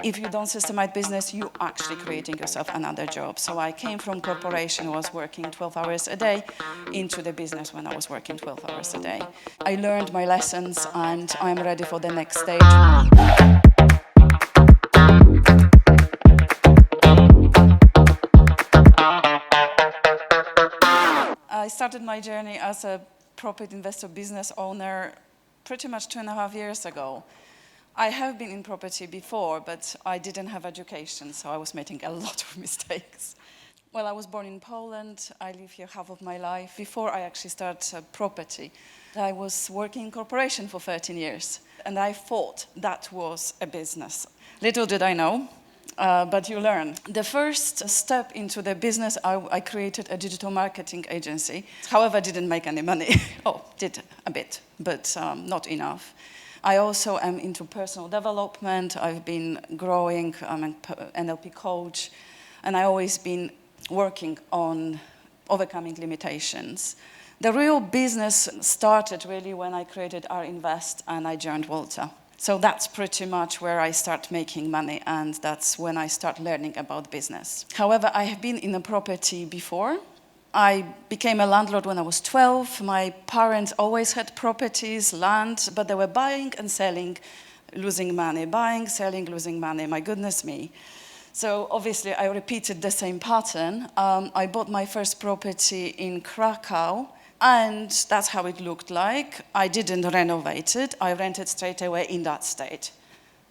If you don't systemize business, you actually creating yourself another job. So I came from corporation, was working 12 hours a day, into the business when I was working 12 hours a day. I learned my lessons and I'm ready for the next stage. I started my journey as a property investor, business owner, pretty much 2.5 years ago. I have been in property before, but I didn't have education, so I was making a lot of mistakes. Well, I was born in Poland. I live here half of my life. Before I actually started property, I was working in corporation for 13 years, and I thought that was a business. Little did I know, but you learn. The first step into the business, I created a digital marketing agency. However, I didn't make any money. Oh, did a bit, but not enough. I also am into personal development. I've been growing. I'm an NLP coach, and I've always been working on overcoming limitations. The real business started really when I created R-Invest and I joined Walter. So that's pretty much where I start making money, and that's when I start learning about business. However, I have been in a property before. I became a landlord when I was 12. My parents always had properties, land, but they were buying and selling, losing money. Buying, selling, losing money. My goodness me. So obviously I repeated the same pattern. I bought my first property in Krakow, and that's how it looked like. I didn't renovate it. I rented straight away in that state.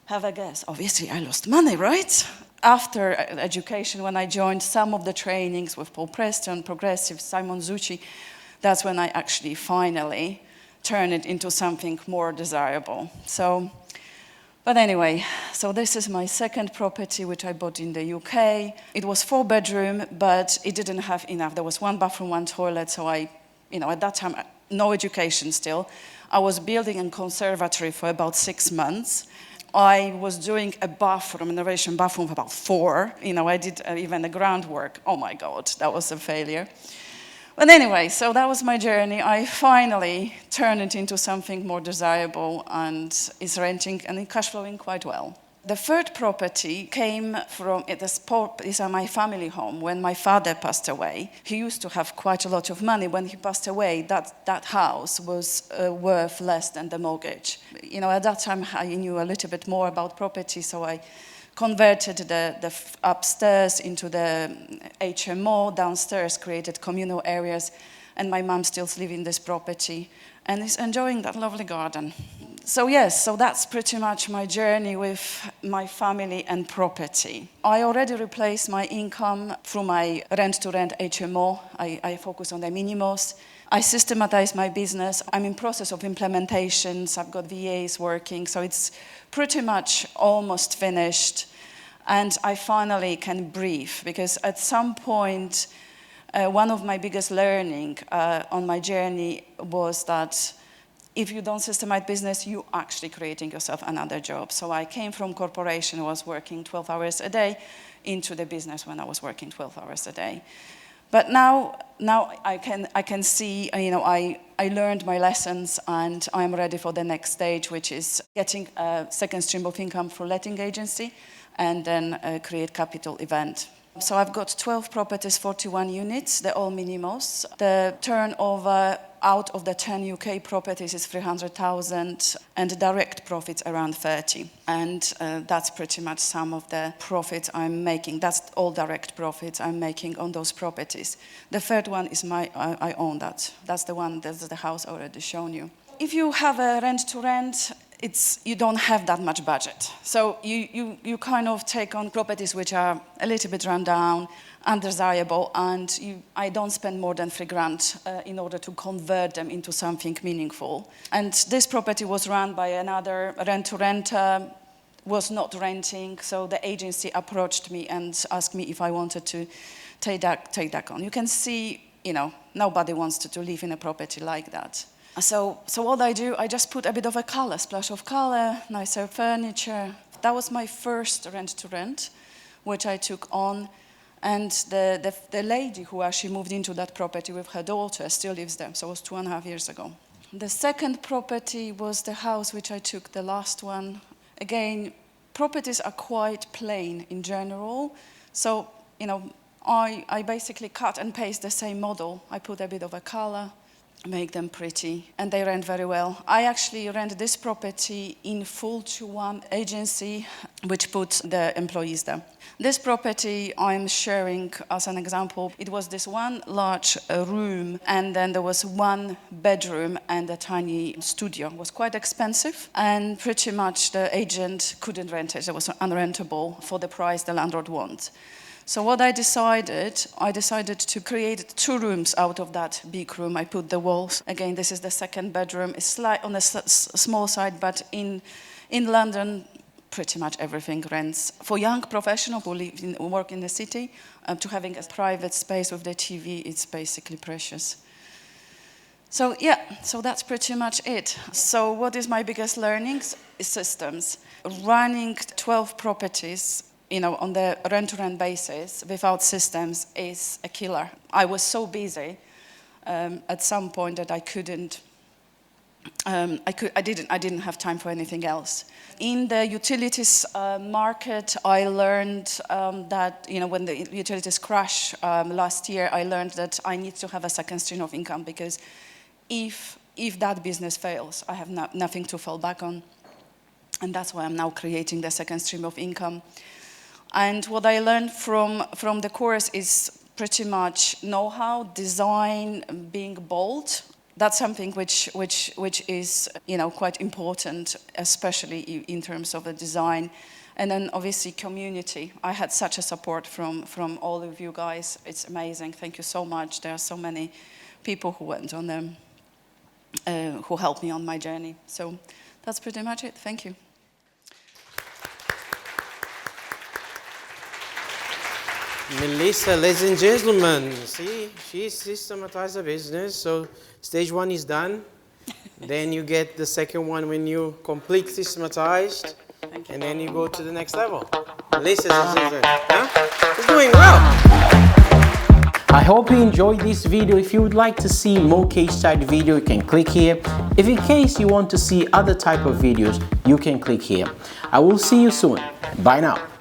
Have a guess. Obviously I lost money, right? After education, when I joined some of the trainings with Paul Preston, Progressive, Simon Zucchi, that's when I actually finally turned it into something more desirable. But anyway, so this is my second property, which I bought in the UK. It was 4-bedroom, but it didn't have enough. There was 1 bathroom, 1 toilet, so at that time, no education still. I was building a conservatory for about 6 months. I was doing a bathroom, renovation bathroom for about 4. I did even the groundwork. Oh my God, that was a failure. But anyway, so that was my journey. I finally turned it into something more desirable and is renting and cash flowing quite well. The third property came from, these are my family home. When my father passed away, he used to have quite a lot of money. When he passed away, that house was worth less than the mortgage. At that time, I knew a little bit more about property, so I converted the upstairs into the HMO, downstairs created communal areas, and my mom still lives in this property and is enjoying that lovely garden. So yes, so that's pretty much my journey with my family and property. I already replaced my income through my rent-to-rent HMO. I focus on the minimums. I systematize my business. I'm in process of implementations. I've got VAs working, so it's pretty much almost finished. And I finally can breathe, because at some point, one of my biggest learning on my journey was that if you don't systemize business, you actually creating yourself another job. So I came from corporation, was working 12 hours a day, into the business when I was working 12 hours a day. But now I can see, I learned my lessons and I'm ready for the next stage, which is getting a second stream of income through letting agency and then create capital event. So I've got 12 properties, 41 units, they're all minimals. The turnover out of the 10 UK properties is 300,000 and the direct profits around 30. And that's pretty much some of the profits I'm making. That's all direct profits I'm making on those properties. The third one is I own that. That's the one, that's the house I already shown you. If you have a rent-to-rent, you don't have that much budget. So you kind of take on properties which are a little bit run down, undesirable, and I don't spend more than £3,000 in order to convert them into something meaningful. And this property was run by another rent-to-renter, was not renting, so the agency approached me and asked me if I wanted to take that on. You can see, nobody wants to live in a property like that. So what I do, I just put a bit of a color, splash of color, nicer furniture. That was my first rent-to-rent, which I took on. And the lady who actually moved into that property with her daughter still lives there, so it was 2.5 years ago. The second property was the house which I took, the last one. Again, properties are quite plain in general. So, I basically cut and paste the same model. I put a bit of a color, make them pretty, and they rent very well. I actually rent this property in full to one agency which puts the employees there. This property I'm sharing as an example. It was this one large room, and then there was one bedroom and a tiny studio. It was quite expensive, and pretty much the agent couldn't rent it. It was unrentable for the price the landlord wants. So what I decided to create 2 rooms out of that big room. I put the walls. Again, this is the second bedroom. It's on a small side, but in London, pretty much everything rents. For young professionals who work in the city, to having a private space with the TV, it's basically precious. So yeah, so that's pretty much it. So what is my biggest learnings? Is systems. Running 12 properties, on the rent-to-rent basis without systems is a killer. I was so busy at some point that I couldn't. I didn't have time for anything else. In the utilities market, I learned that when the utilities crashed last year, I learned that I need to have a second stream of income, because if that business fails, I have nothing to fall back on, and that's why I'm now creating the second stream of income. And what I learned from the course is pretty much know-how, design, being bold. That's something which is quite important, especially in terms of the design. And then obviously community. I had such a support from all of you guys. It's amazing. Thank you so much. There are so many people who went on them, who helped me on my journey. So that's pretty much it. Thank you. Melissa, ladies and gentlemen, see, she systematized the business. So stage 1 is done. Then you get the second one when you complete systematized, and then you go to the next level. Melissa, she's doing well. I hope you enjoyed this video. If you would like to see more case study video, you can click here. If in case you want to see other type of videos, you can click here. I will see you soon. Bye now.